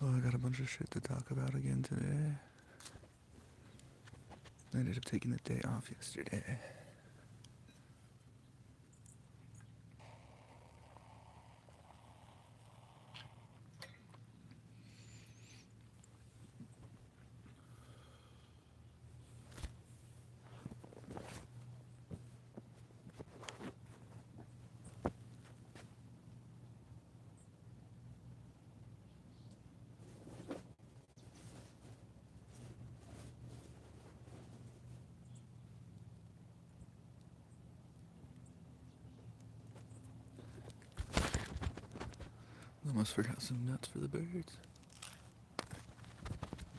Oh, I got a bunch of shit to talk about again today. I ended up taking the day off yesterday. Almost forgot some nuts for the birds.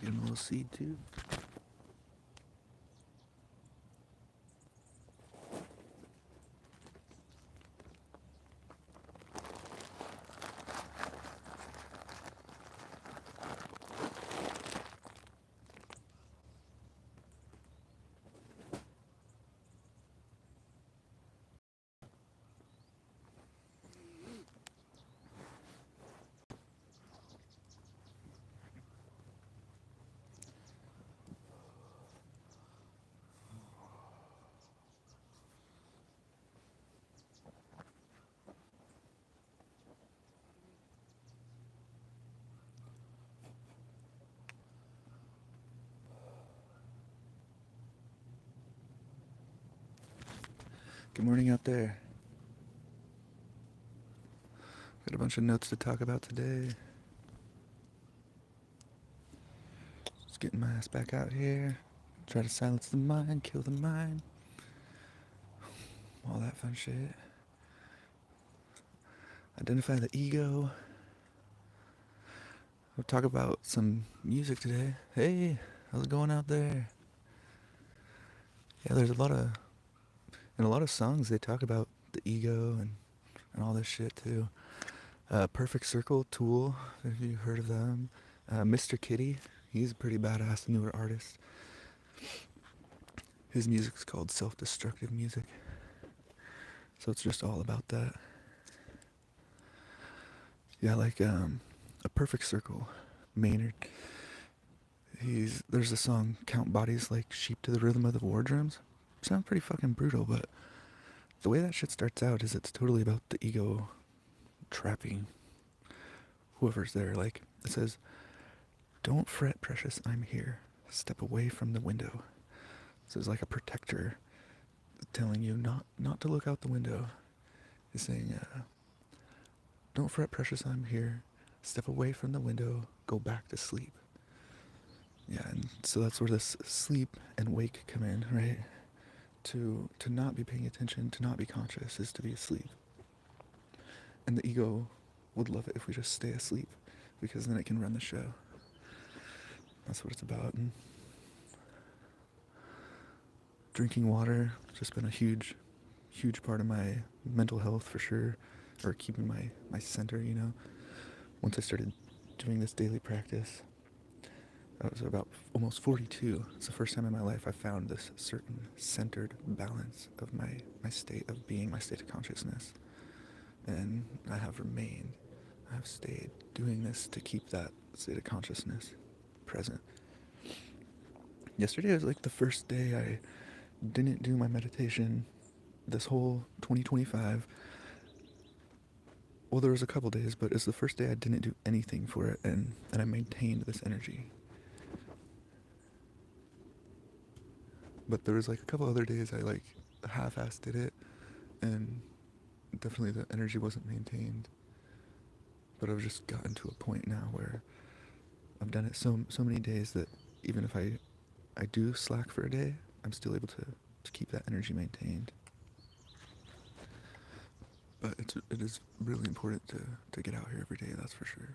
Get them a little seed too. Good morning out there. Got a bunch of notes to talk about today. Just getting my ass back out here. Try to silence the mind, kill the mind. All that fun shit. Identify the ego. We'll talk about some music today. Hey, how's it going out there? Yeah, there's in a lot of songs they talk about the ego and all this shit too. Perfect Circle, Tool, if you've heard of them. Mr. Kitty, he's a pretty badass newer artist. His music's called self-destructive music. So it's just all about that. Yeah, like A Perfect Circle, Maynard. There's a song, Count Bodies Like Sheep to the Rhythm of the War Drums. Sounds pretty fucking brutal, but the way that shit starts out is it's totally about the ego trapping whoever's there. Like, it says, "Don't fret, precious, I'm here. Step away from the window." So it's like a protector telling you not to look out the window. He's saying, "Don't fret, precious, I'm here. Step away from the window. Go back to sleep." Yeah, and so that's where this sleep and wake come in, right? To not be paying attention, to not be conscious, is to be asleep. And the ego would love it if we just stay asleep, because then it can run the show. That's what it's about. And drinking water has just been a huge part of my mental health for sure, or keeping my center, you know. Once I started doing this daily practice, I was about almost 42. It's the first time in my life I found this certain centered balance of my state of being, my state of consciousness. And I have stayed doing this to keep that state of consciousness present. Yesterday was like the first day I didn't do my meditation this whole 2025. Well, there was a couple days, but it's the first day I didn't do anything for it, and I maintained this energy. But there was like a couple other days I like half-assed did it, and definitely the energy wasn't maintained. But I've just gotten to a point now where I've done it so many days that even if I do slack for a day, I'm still able to keep that energy maintained. But it is really important to get out here every day, that's for sure.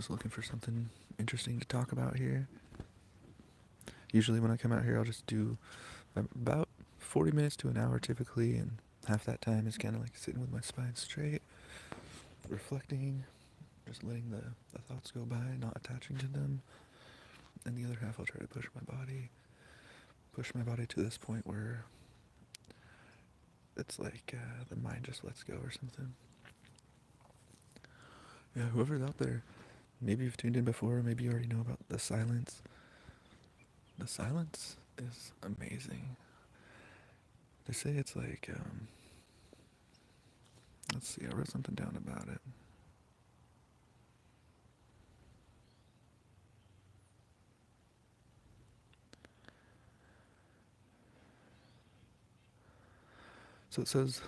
Just looking for something interesting to talk about here. Usually when I come out here, I'll just do about 40 minutes to an hour typically, and half that time is kind of like sitting with my spine straight, reflecting, just letting the thoughts go by, not attaching to them. And the other half I'll try to push my body to this point where it's like the mind just lets go or something. Yeah, whoever's out there, maybe you've tuned in before, maybe you already know about the silence. The silence is amazing. They say it's like, let's see, I wrote something down about it. So it says,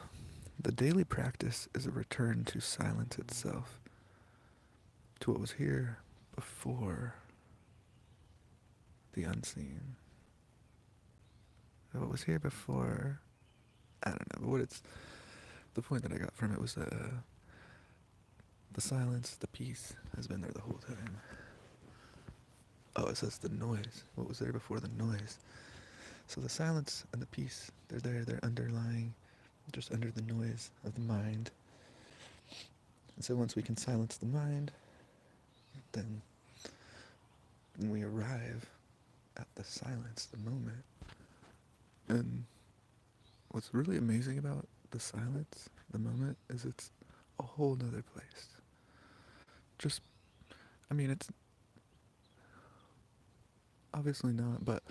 the daily practice is a return to silence itself, to what was here before the unseen. What was here before, I don't know, but what it's, the point that I got from it was that the silence, the peace, has been there the whole time. Oh, it says the noise. What was there before the noise? So the silence and the peace, they're there, they're underlying, just under the noise of the mind. And so once we can silence the mind, then we arrive at the silence, the moment. And what's really amazing about the silence, the moment, is it's a whole nother place. Just, I mean, it's obviously not, but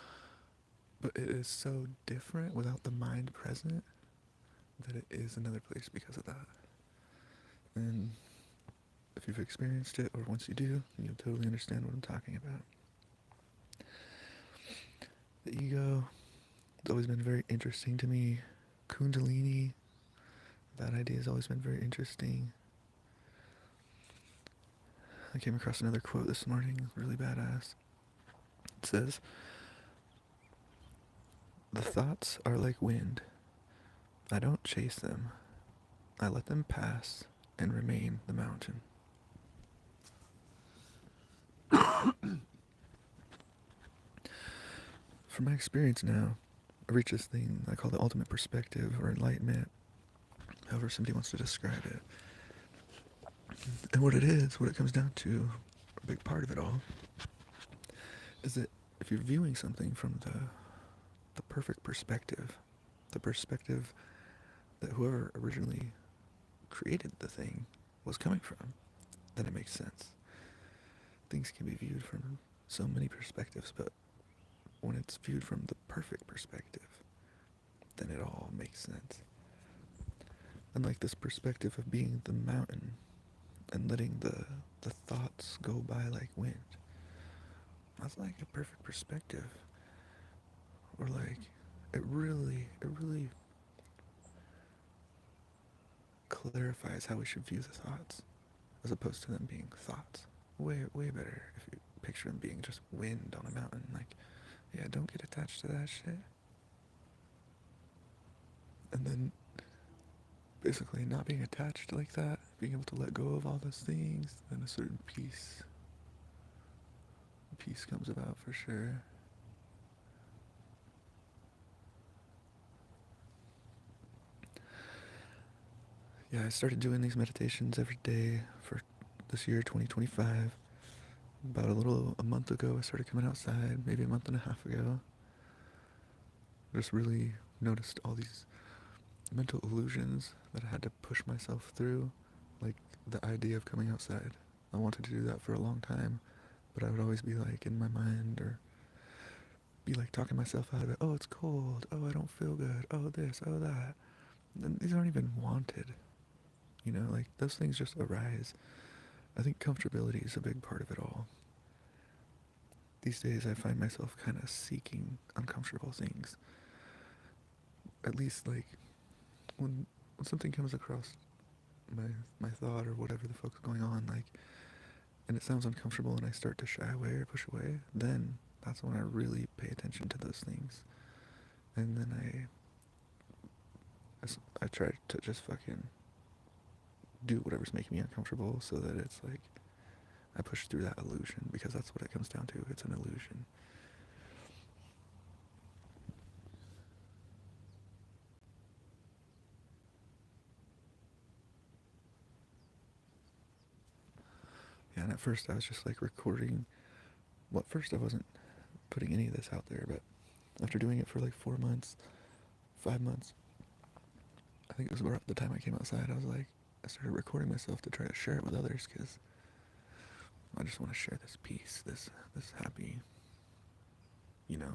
it is so different without the mind present that it is another place because of that. And if you've experienced it, or once you do, you'll totally understand what I'm talking about. The ego, it's always been very interesting to me. Kundalini, that idea has always been very interesting. I came across another quote this morning, really badass. It says, "The thoughts are like wind. I don't chase them. I let them pass and remain the mountain." From my experience now, I reached this thing I call the ultimate perspective or enlightenment, however somebody wants to describe it. And what it is, what it comes down to, a big part of it all, is that if you're viewing something from the perfect perspective, the perspective that whoever originally created the thing was coming from, then it makes sense. Things can be viewed from so many perspectives, but when it's viewed from the perfect perspective, then it all makes sense. And like this perspective of being the mountain and letting the thoughts go by like wind, that's like a perfect perspective. Or like, it really clarifies how we should view the thoughts, as opposed to them being thoughts. Way better if you picture them being just wind on a mountain. Like, yeah, don't get attached to that shit. And then basically not being attached like that, being able to let go of all those things, then a certain peace comes about for sure. Yeah, I started doing these meditations every day for this year, 2025. About a month ago, I started coming outside, maybe a month and a half ago. Just really noticed all these mental illusions that I had to push myself through, like the idea of coming outside. I wanted to do that for a long time, but I would always be like in my mind or be like talking myself out of it. Oh, it's cold. Oh, I don't feel good. Oh, this. Oh, that. And these aren't even wanted. You know, like those things just arise. I think comfortability is a big part of it all. These days I find myself kind of seeking uncomfortable things. At least like when something comes across my thought or whatever the fuck's going on, like, and it sounds uncomfortable and I start to shy away or push away, then that's when I really pay attention to those things. And then I try to just fucking do whatever's making me uncomfortable so that it's like I push through that illusion because that's what it comes down to. It's an illusion. Yeah, and at first I was just like recording. Well, at first I wasn't putting any of this out there, but after doing it for like 4 months, 5 months, I think it was about the time I came outside, I was like, I started recording myself to try to share it with others because I just want to share this peace, this happy, you know,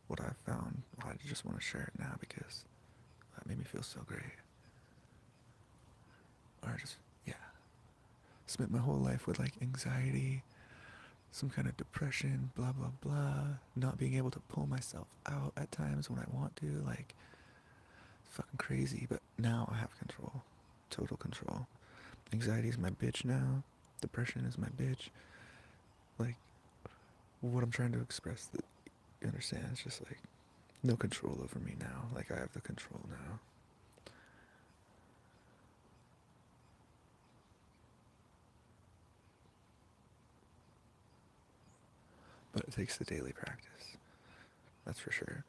what I've found. I just want to share it now because that made me feel so great. Or I just, yeah, spent my whole life with like anxiety, some kind of depression, blah, blah, blah, not being able to pull myself out at times when I want to, like, it's fucking crazy, but now I have control, total control. Anxiety is my bitch now, depression is my bitch, like, what I'm trying to express, that you understand, it's just like, no control over me now, like, I have the control now. But it takes the daily practice, that's for sure.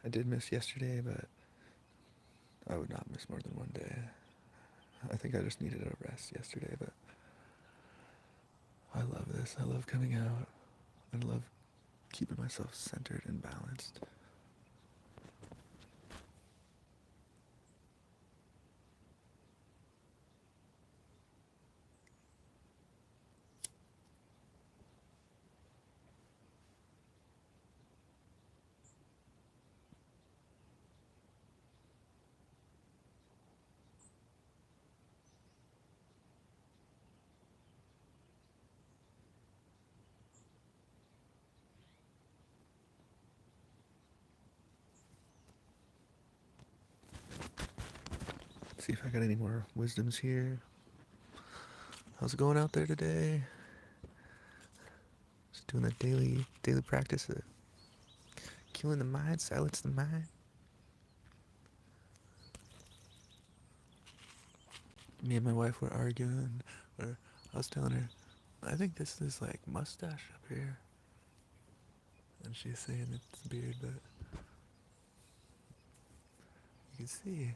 I did miss yesterday, but I would not miss more than one day. I think I just needed a rest yesterday, but I love this. I love coming out. I love keeping myself centered and balanced. See if I got any more wisdoms here. How's it going out there today? Just doing the daily practice of killing the mind, silence the mind. Me and my wife were arguing, or I was telling her, I think this is like mustache up here. And she's saying it's beard, but you can see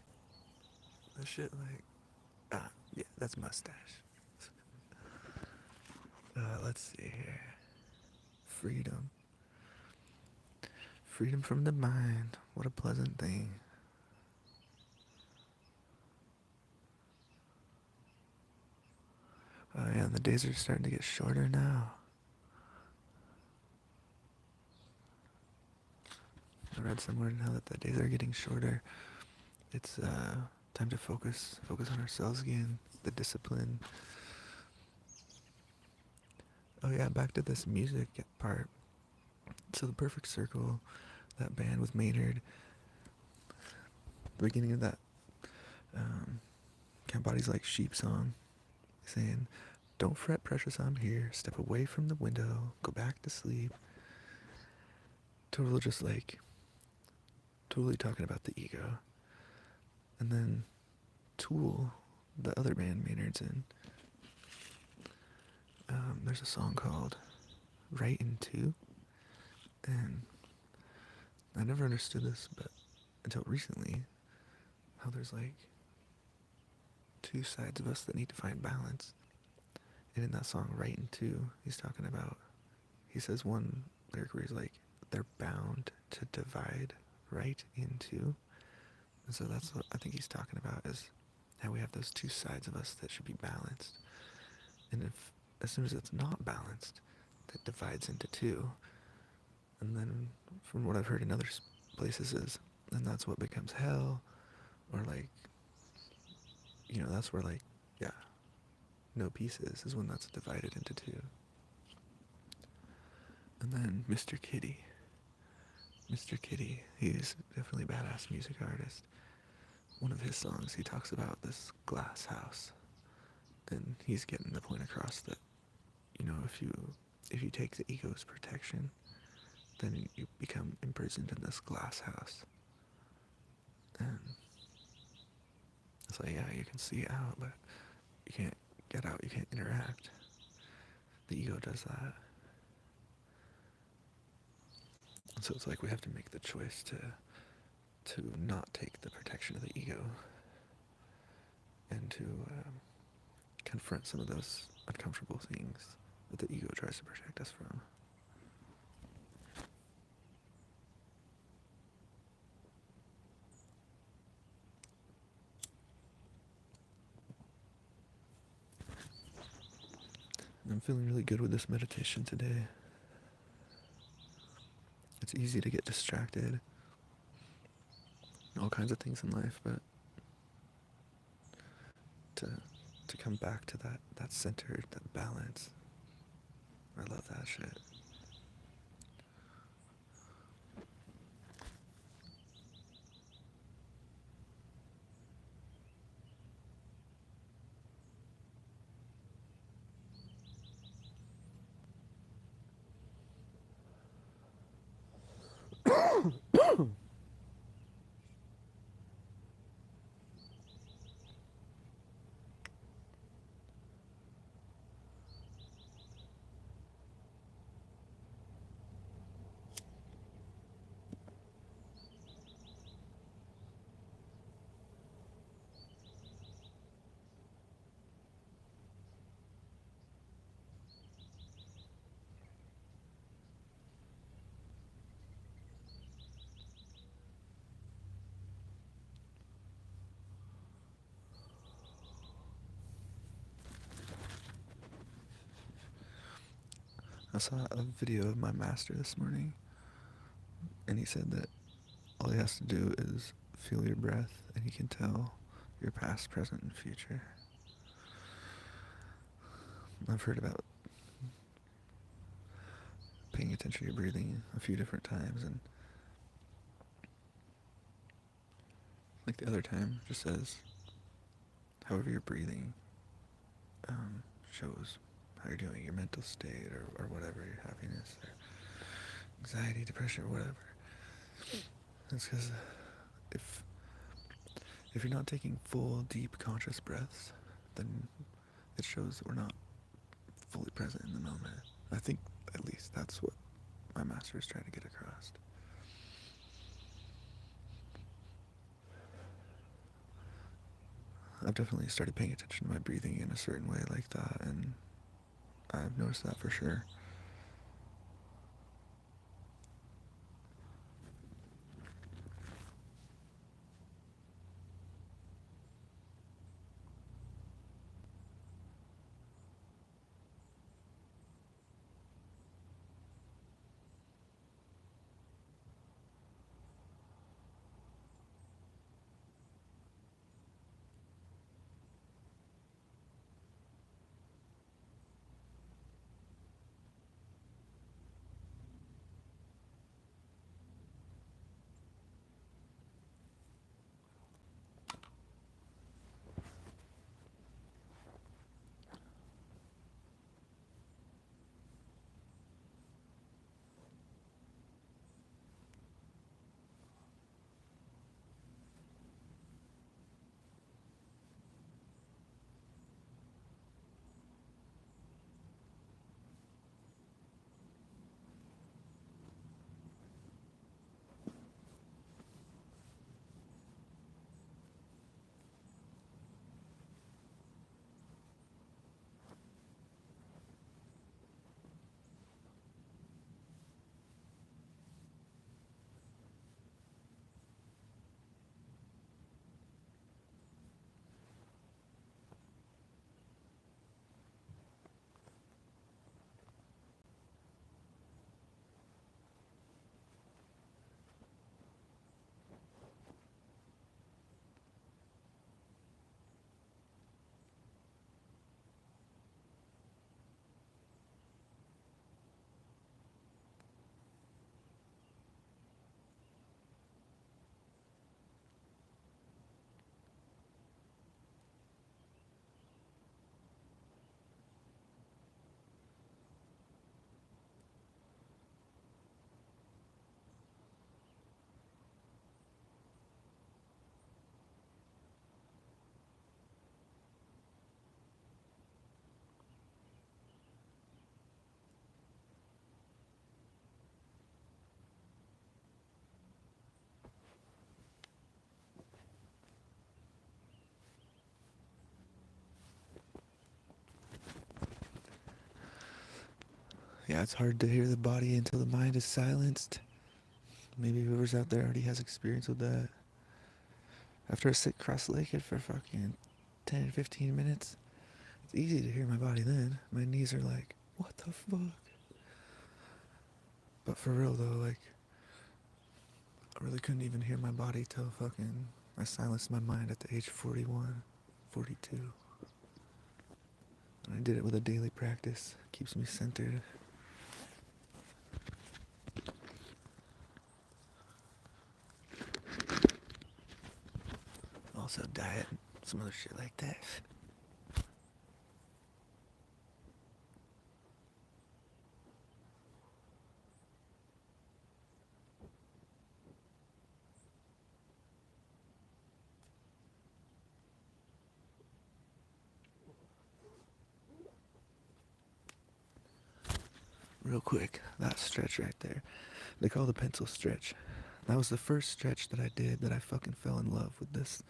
that shit like, yeah, that's mustache. Let's see here. Freedom. Freedom from the mind. What a pleasant thing. Oh yeah, the days are starting to get shorter now. I read somewhere now that the days are getting shorter. It's time to focus on ourselves again, the discipline. Oh yeah, back to this music part. So the Perfect Circle, that band with Maynard, the beginning of that Can't Bodies Like Sheep song, saying, don't fret, precious, I'm here, step away from the window, go back to sleep. Total just like, totally talking about the ego. And then Tool, the other band Maynard's in, there's a song called Right in Two, and I never understood this, but until recently, how there's like two sides of us that need to find balance. And in that song, Right in Two, he's talking about, he says one lyric where he's like, they're bound to divide right in two. And so that's what I think he's talking about, is how we have those two sides of us that should be balanced. And if, as soon as it's not balanced, that divides into two. And then from what I've heard in other places is, and that's what becomes hell, or like, you know, that's where like, yeah, no peace is when that's divided into two. And then Mr. Kitty. Mr. Kitty, he's definitely a badass music artist. One of his songs, he talks about this glass house, and he's getting the point across that, you know, if you take the ego's protection, then you become imprisoned in this glass house. And it's like, yeah, you can see out, but you can't get out, you can't interact. the ego does that. And so it's like we have to make the choice to not take the protection of the ego and to confront some of those uncomfortable things that the ego tries to protect us from. I'm feeling really good with this meditation today. It's easy to get distracted, all kinds of things in life, but to come back to that center, that balance, I love that shit. I saw a video of my master this morning, and he said that all he has to do is feel your breath, and he can tell your past, present, and future. I've heard about paying attention to your breathing a few different times, and like the other time, just says, however you're breathing shows how you're doing, your mental state, or whatever, your happiness, or anxiety, depression, or whatever. It's because if you're not taking full, deep, conscious breaths, then it shows that we're not fully present in the moment. I think at least that's what my master is trying to get across. I've definitely started paying attention to my breathing in a certain way like that, and I've noticed that for sure. Yeah, it's hard to hear the body until the mind is silenced. Maybe whoever's out there already has experience with that. After I sit cross-legged for fucking 10 or 15 minutes, it's easy to hear my body then. My knees are like, what the fuck? But for real though, like, I really couldn't even hear my body till fucking I silenced my mind at the age of 41, 42. And I did it with a daily practice. Keeps me centered. Also diet, some other shit like that. Real quick, that stretch right there, they call the pencil stretch. That was the first stretch that I did that I fucking fell in love with this.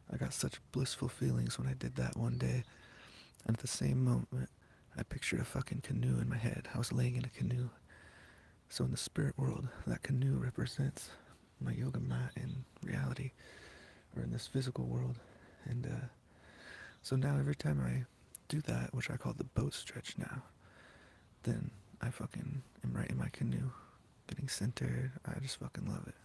I got such blissful feelings when I did that one day. And at the same moment, I pictured a fucking canoe in my head. I was laying in a canoe. So in the spirit world, that canoe represents my yoga mat in reality, or in this physical world. And so now every time I do that, which I call the boat stretch now, then I fucking am right in my canoe, getting centered. I just fucking love it.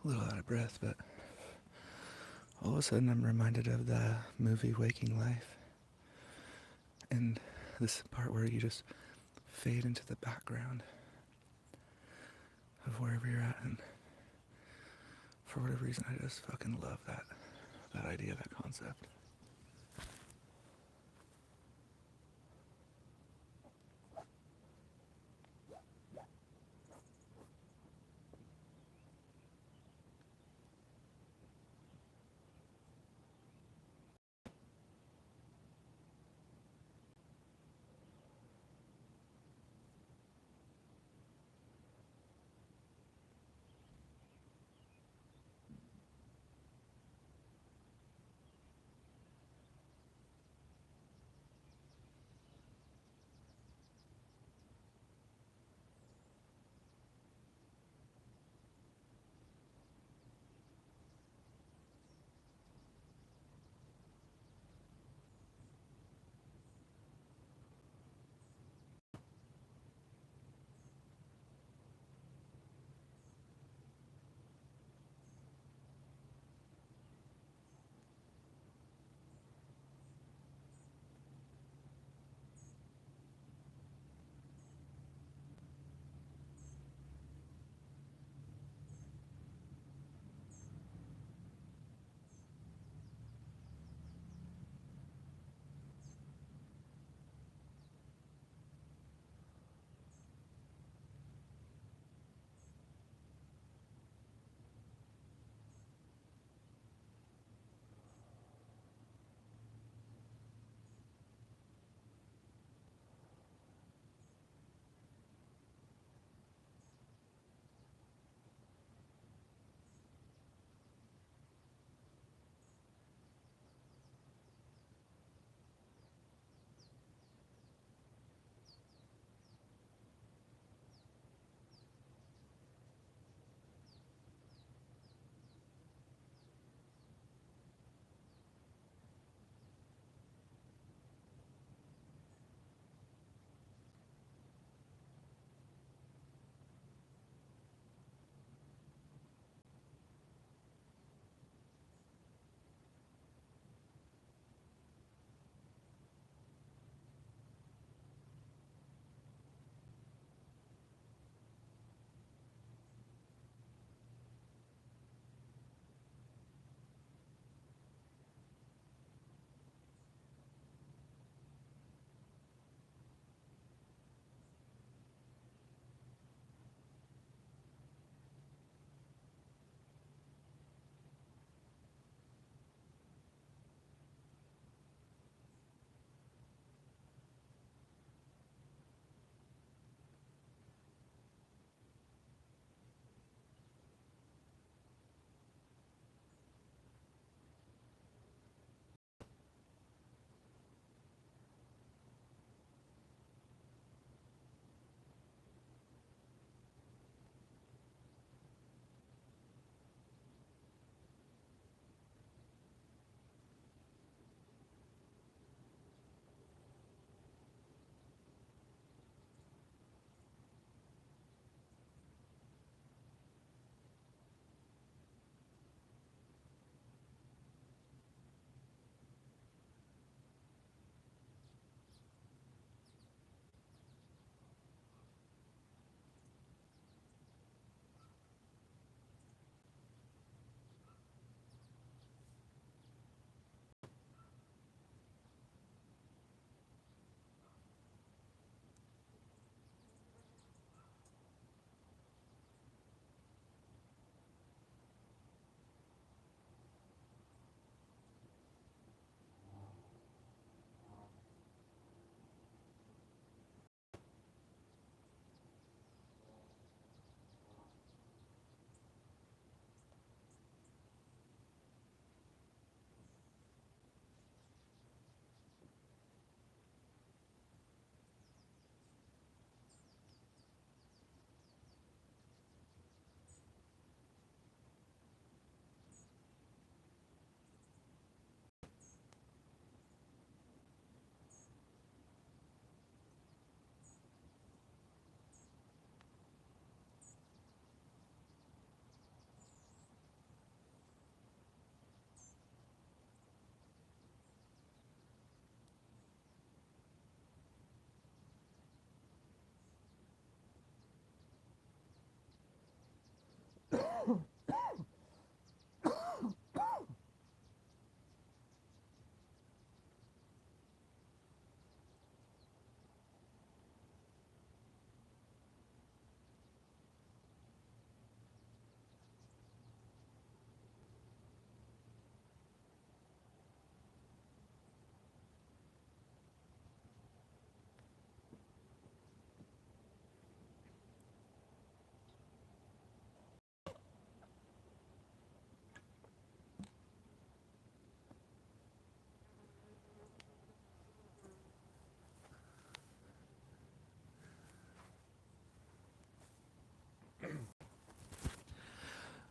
a little out of breath, but all of a sudden I'm reminded of the movie Waking Life. And this part where you just fade into the background of wherever you're at, and for whatever reason I just fucking love that idea, that concept.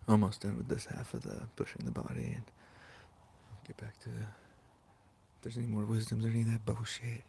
Almost done with this half of the pushing the body and get back to if there's any more wisdoms or any of that bullshit.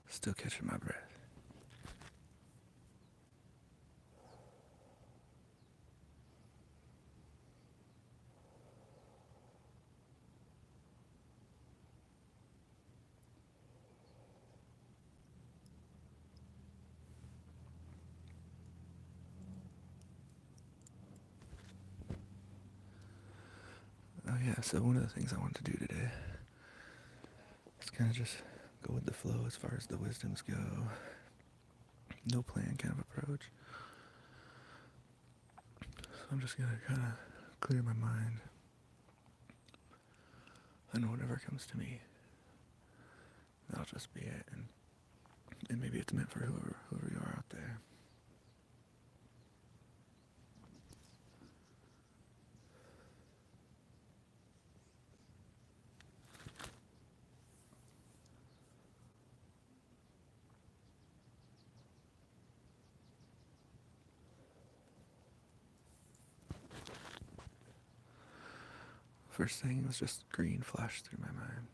Still catching my breath. Oh yeah, so one of the things I wanted to do today is kind of just go with the flow as far as the wisdoms go. No plan kind of approach. So I'm just gonna kind of clear my mind and whatever comes to me, that'll just be it. And maybe it's meant for whoever you are out there. First thing was just green flashed through my mind.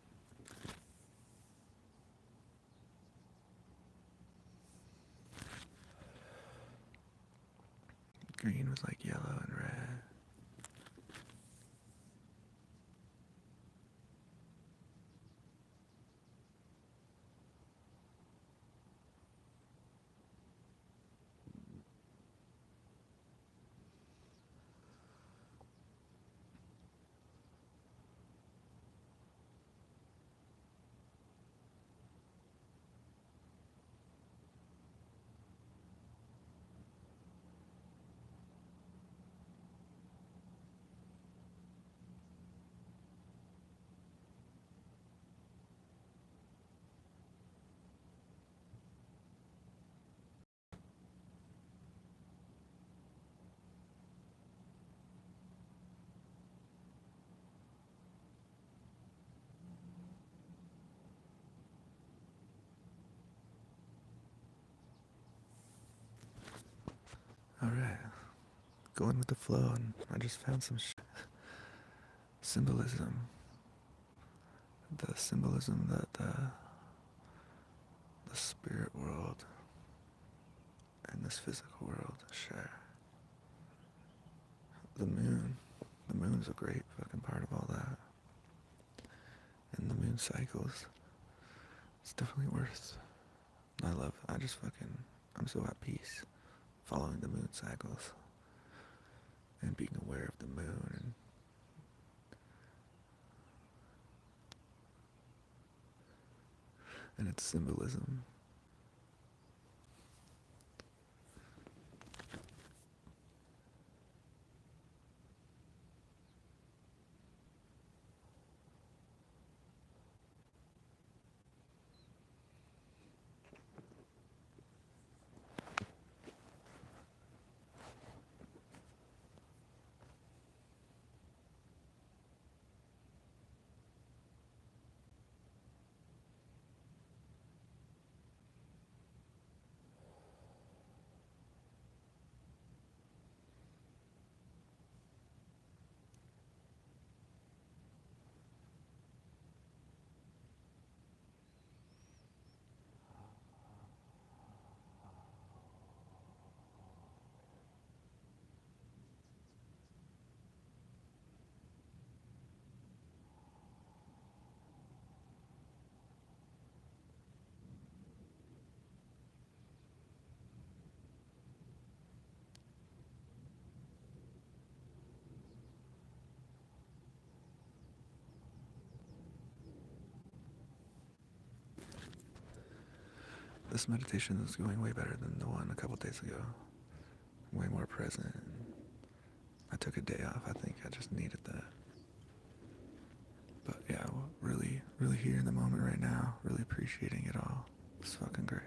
Green was like yellow and red. going with the flow, and I just found some symbolism. The symbolism that the spirit world and this physical world share. The moon. The moon's a great fucking part of all that. And the moon cycles. It's definitely worth. I'm so at peace following the moon cycles and being aware of the moon and its symbolism. This meditation is going way better than the one a couple days ago. Way more present. I took a day off. I think I just needed that. But yeah, really, really here in the moment right now. Really appreciating it all. It's fucking great.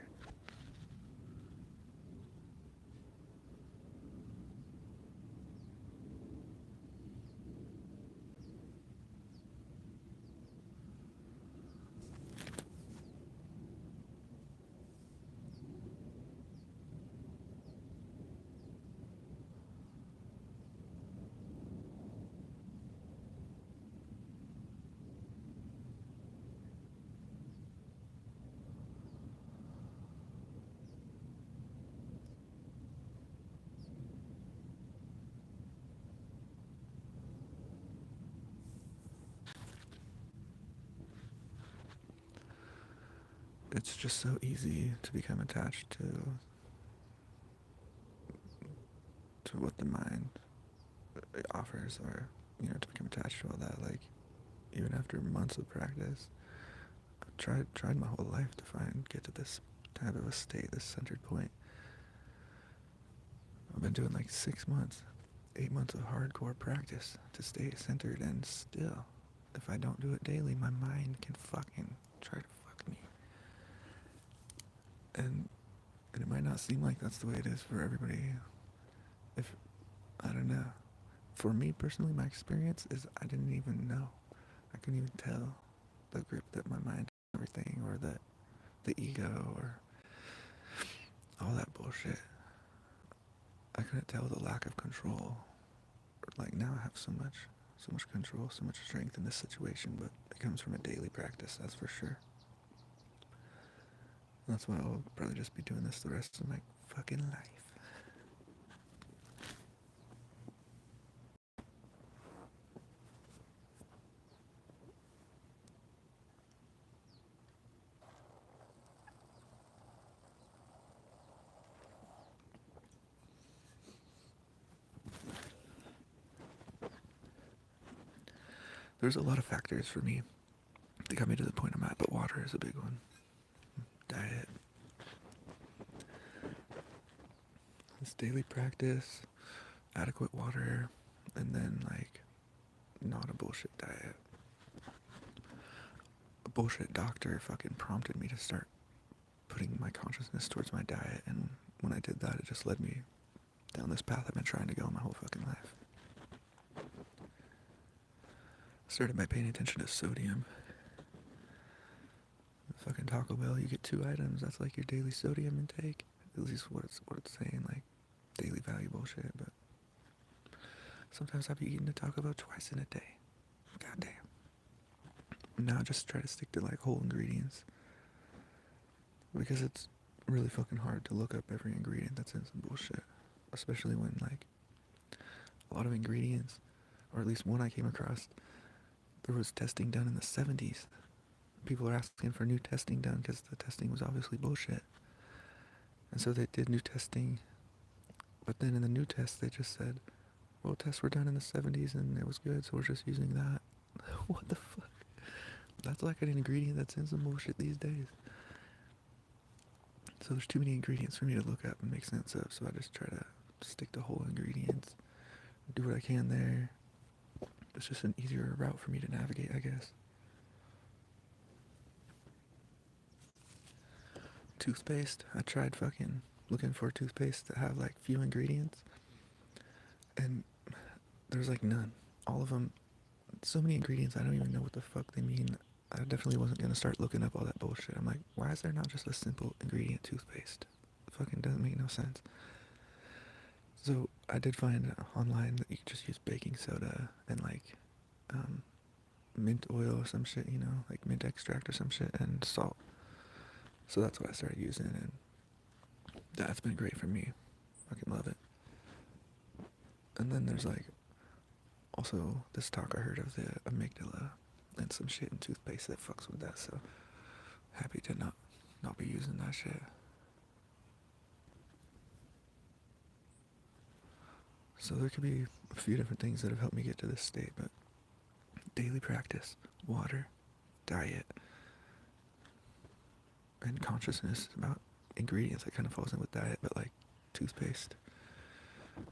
It's just so easy to become attached to what the mind offers, or to become attached to all that. Like, even after months of practice, I've tried my whole life to get to this type of a state, this centered point. I've been doing like 6 months, 8 months of hardcore practice to stay centered, and still, if I don't do it daily, my mind can fucking try to fuck me. And it might not seem like that's the way it is for everybody. I don't know. For me personally, my experience is I didn't even know. I couldn't even tell the grip that my mind had on everything, or that the ego, or all that bullshit. I couldn't tell the lack of control. Like, now I have so much control, so much strength in this situation, but it comes from a daily practice, that's for sure. That's why I'll probably just be doing this the rest of my fucking life. There's a lot of factors for me that got me to the point I'm at, but water is a big one. Diet. It's daily practice, adequate water, and then, like, not a bullshit diet. A bullshit doctor fucking prompted me to start putting my consciousness towards my diet, and when I did that, it just led me down this path I've been trying to go my whole fucking life. Started by paying attention to sodium. Fucking Taco Bell, you get 2 items. That's like your daily sodium intake. At least what it's saying, like daily value bullshit. But Sometimes I'd be eating a Taco Bell twice in a day. Goddamn. Now I just try to stick to like whole ingredients because it's really fucking hard to look up every ingredient that's in some bullshit, especially when like a lot of ingredients, or at least one I came across, there was testing done in the 70s. People are asking for new testing done because the testing was obviously bullshit. And so they did new testing, but then in the new test they just said, well, tests were done in the 70s and it was good, so we're just using that. What the fuck? That's like an ingredient that's in some bullshit these days. So there's too many ingredients for me to look up and make sense of, so I just try to stick to whole ingredients, do what I can there. It's just an easier route for me to navigate, I guess. Toothpaste. I tried fucking looking for toothpaste that have like few ingredients, and there's like none. All of them, so many ingredients, I don't even know what the fuck they mean. I definitely wasn't gonna start looking up all that bullshit. I'm like, why is there not just a simple ingredient toothpaste? It fucking doesn't make no sense. So I did find online that you could just use baking soda and like mint oil or some shit, you know, like mint extract or some shit, and salt. So that's what I started using, and that's been great for me. Fucking love it. And then there's like also this talk I heard of the amygdala and some shit in toothpaste that fucks with that, so happy to not be using that shit. So there could be a few different things that have helped me get to this state, but daily practice, water, diet, and consciousness about ingredients. That kind of falls in with diet, but like toothpaste,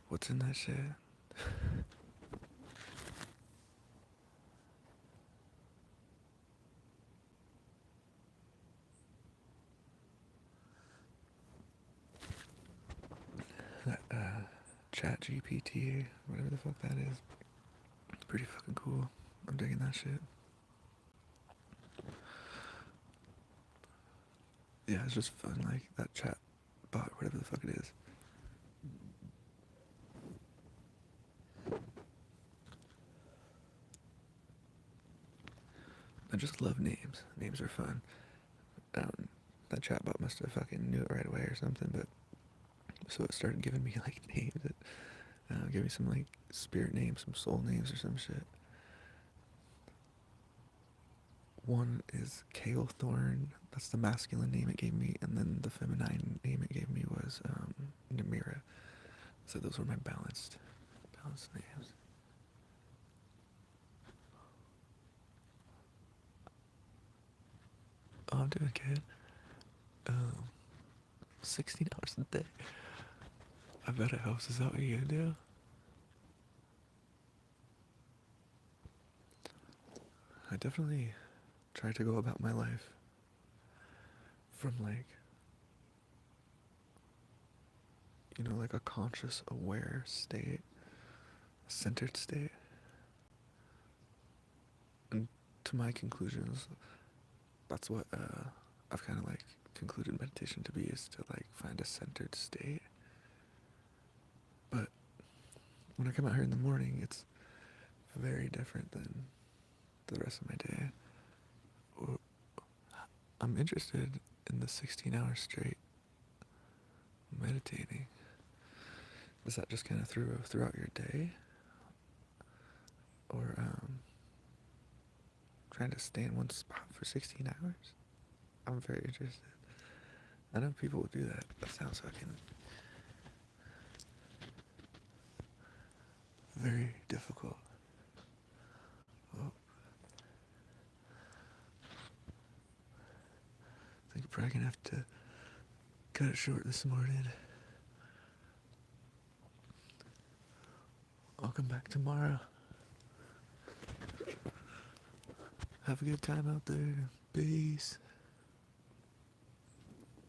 what's in that shit? That chat GPT, whatever the fuck that is, it's pretty fucking cool. I'm digging that shit. Yeah, it's just fun, like that chat bot, whatever the fuck it is. I just love names. Names are fun. That chatbot must have fucking knew it right away or something, but so it started giving me like names that give me some like spirit names, some soul names or some shit. One is Kale Thorn. That's the masculine name it gave me, and then the feminine name it gave me was Namira. So those were my balanced names. Oh, I'm doing good. 16 hours a day. I bet it helps. Is that what you do? I definitely try to go about my life from like, you know, like a conscious, aware state, a centered state. And to my conclusions, that's what I've kind of like concluded meditation to be, is to like find a centered state. But when I come out here in the morning, it's very different than the rest of my day. I'm interested in the 16 hours straight meditating. Is that just kind of throughout your day? Or trying to stay in one spot for 16 hours? I'm very interested. I know people will do that. That sounds fucking very difficult. Oh. I think I'm probably gonna have to cut it short this morning. I'll come back tomorrow. Have a good time out there. Peace.